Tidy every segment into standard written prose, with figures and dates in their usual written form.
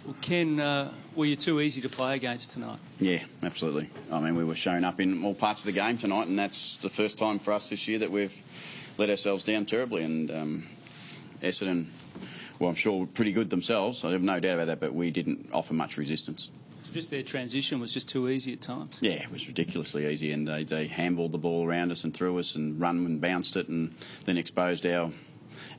Well, Ken, were you too easy to play against tonight? Yeah, absolutely. I mean, we were showing up in all parts of the game tonight, and that's the first time for us this year that we've let ourselves down terribly. And Essendon, well, I'm sure were pretty good themselves. I have no doubt about that, but we didn't offer much resistance. So just their transition was just too easy at times? Yeah, it was ridiculously easy, and they handballed the ball around us and threw us and run and bounced it, and then exposed our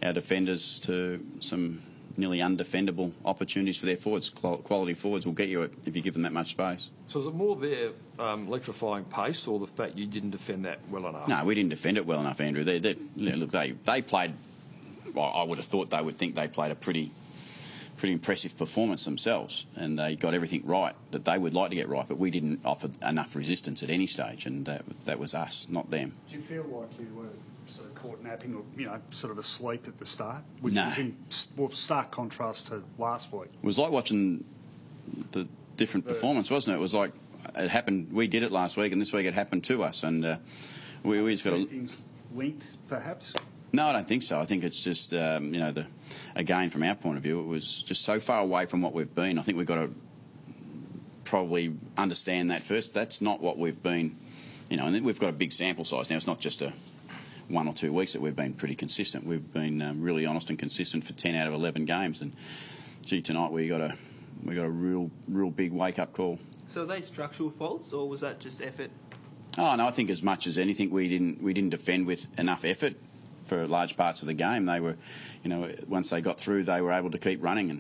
defenders to some nearly undefendable opportunities for their forwards. Quality forwards will get you it if you give them that much space. So is it more their electrifying pace, or the fact you didn't defend that well enough? No, we didn't defend it well enough, Andrew. Look, they played. Well, I would have thought they would think they played a pretty impressive performance themselves, and they got everything right that they would like to get right, but we didn't offer enough resistance at any stage, and that was us, not them. Do you feel like you were sort of caught napping, or sort of asleep at the start, which No. was in stark contrast to last week? It was like watching the different performance, wasn't it? It was like it happened. We did it last week, and this week it happened to us, and we just got to. Things linked, perhaps. No, I don't think so. I think it's just again from our point of view, it was just so far away from what we've been. I think we've got to probably understand that first. That's not what we've been, and we've got a big sample size now. It's not just 1 or 2 weeks that we've been pretty consistent. We've been really honest and consistent for 10 out of 11 games, and gee, tonight we got a real big wake up call. So are they structural faults, or was that just effort? Oh no, I think as much as anything, we didn't defend with enough effort for large parts of the game. They were, once they got through, they were able to keep running,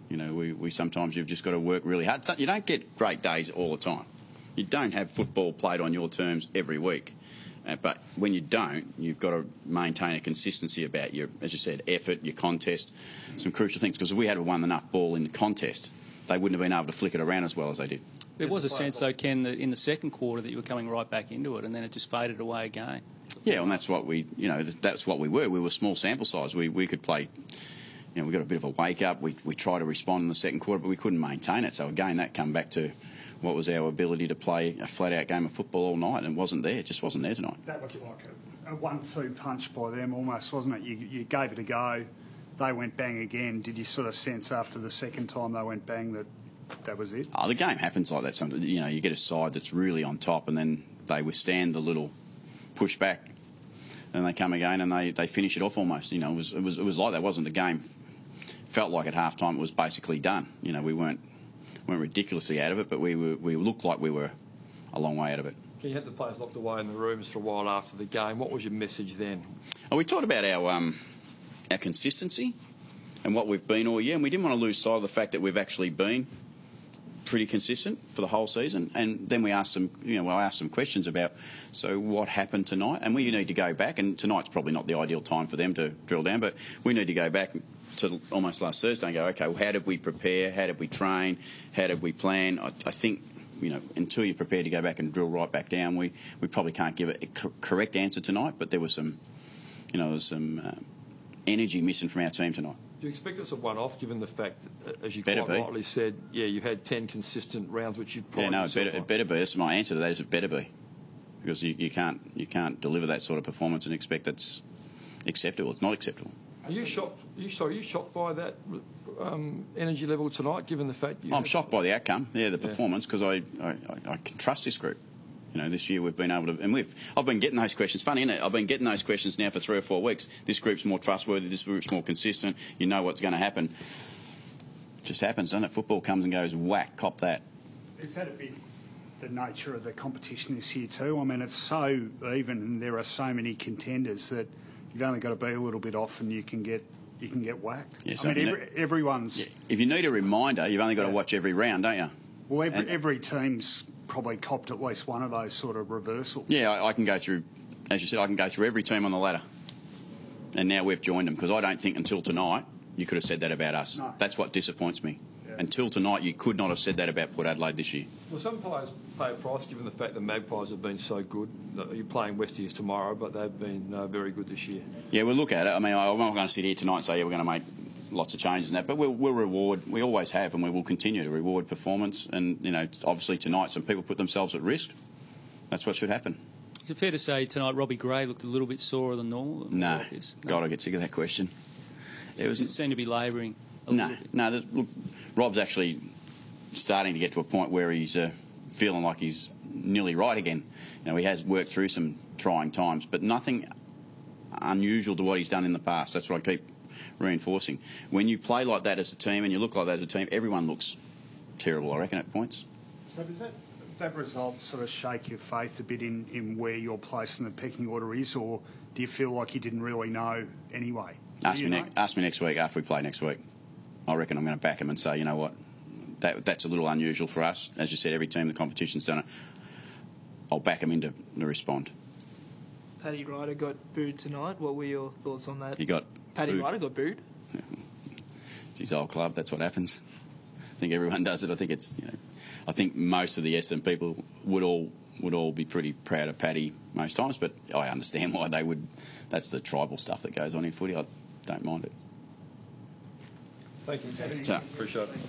and we sometimes you've just got to work really hard. You don't get great days all the time. You don't have football played on your terms every week. But when you don't, you've got to maintain a consistency about your, as you said, effort, your contest, some crucial things. Because if we had won enough ball in the contest, they wouldn't have been able to flick it around as well as they did. There was a sense, though, Ken, that in the second quarter that you were coming right back into it, and then it just faded away again. Yeah, and that's what that's what we were. We were small sample size. We could play. We got a bit of a wake up. We tried to respond in the second quarter, but we couldn't maintain it. So again, that come back to what was our ability to play a flat-out game of football all night, and it wasn't there. It just wasn't there tonight. That was like a 1-2 punch by them almost, wasn't it? You gave it a go, they went bang again. Did you sort of sense after the second time they went bang that was it? Oh, the game happens like that. Sometimes, you get a side that's really on top, and then they withstand the little push back, and they come again and they finish it off almost. It was like that, wasn't the game? Felt like at half time it was basically done. We weren't ridiculously out of it, but we looked like we were a long way out of it. You had the players locked away in the rooms for a while after the game. What was your message then? We talked about our consistency and what we've been all year, and we didn't want to lose sight of the fact that we've actually been pretty consistent for the whole season. And then we asked some, I asked some questions about, so what happened tonight? And we need to go back, and tonight's probably not the ideal time for them to drill down, but we need to go back to almost last Thursday and go, okay, well, how did we prepare? How did we train? How did we plan? I think, until you're prepared to go back and drill right back down, we probably can't give a correct answer tonight, but there was some, energy missing from our team tonight. Do you expect it's a one-off, given the fact, as you quite rightly said, you had 10 consistent rounds, which you'd probably... it better be. That's my answer to that, is it better be. Because you can't deliver that sort of performance and expect that's acceptable. It's not acceptable. Are you shocked? Are you shocked by that energy level tonight, given the fact... I'm shocked by the outcome, the performance, because I can trust this group. This year we've been able to... And I've been getting those questions. Funny, isn't it? I've been getting those questions now for 3 or 4 weeks. This group's more trustworthy, this group's more consistent, you know what's going to happen. It just happens, doesn't it? Football comes and goes, whack, cop that. Is that a bit the nature of the competition this year too? I mean, it's so even, and there are so many contenders that you've only got to be a little bit off and you can get whacked. Yeah, so everyone's... Yeah. If you need a reminder, you've only got to watch every round, don't you? Well, every team's probably copped at least one of those sort of reversals. Yeah, I can go through, as you said, I can go through every team on the ladder. And now we've joined them, because I don't think until tonight you could have said that about us. No. That's what disappoints me. Yeah. Until tonight you could not have said that about Port Adelaide this year. Well, some players pay a price given the fact the Magpies have been so good. You're playing Westies tomorrow, but they've been very good this year. Yeah, we'll look at it. I mean, I'm not going to sit here tonight and say, we're going to make lots of changes in that, but we'll reward, we always have, and we will continue to reward performance. And, obviously tonight some people put themselves at risk. That's what should happen. Is it fair to say tonight Robbie Gray looked a little bit sorer than normal? No. God, I get sick of that question. It seemed to be labouring. No. Look, Rob's actually starting to get to a point where he's feeling like he's nearly right again. You know, he has worked through some trying times, but nothing unusual to what he's done in the past. That's what I keep reinforcing. When you play like that as a team and you look like that as a team, everyone looks terrible, I reckon, at points. So does that result sort of shake your faith a bit in where your place in the pecking order is, or do you feel like you didn't really know anyway? Ask me next week after we play next week. I reckon I'm going to back him and say, you know what, that's a little unusual for us. As you said, every team in the competition's done it. I'll back him to respond. Paddy Ryder got booed tonight. What were your thoughts on that? Paddy booed. Ryder got booed? It's his old club. That's what happens. I think everyone does it. I think I think most of the Essendon people would all be pretty proud of Paddy most times, but I understand why they would. That's the tribal stuff that goes on in footy. I don't mind it. Thank you. So, appreciate it.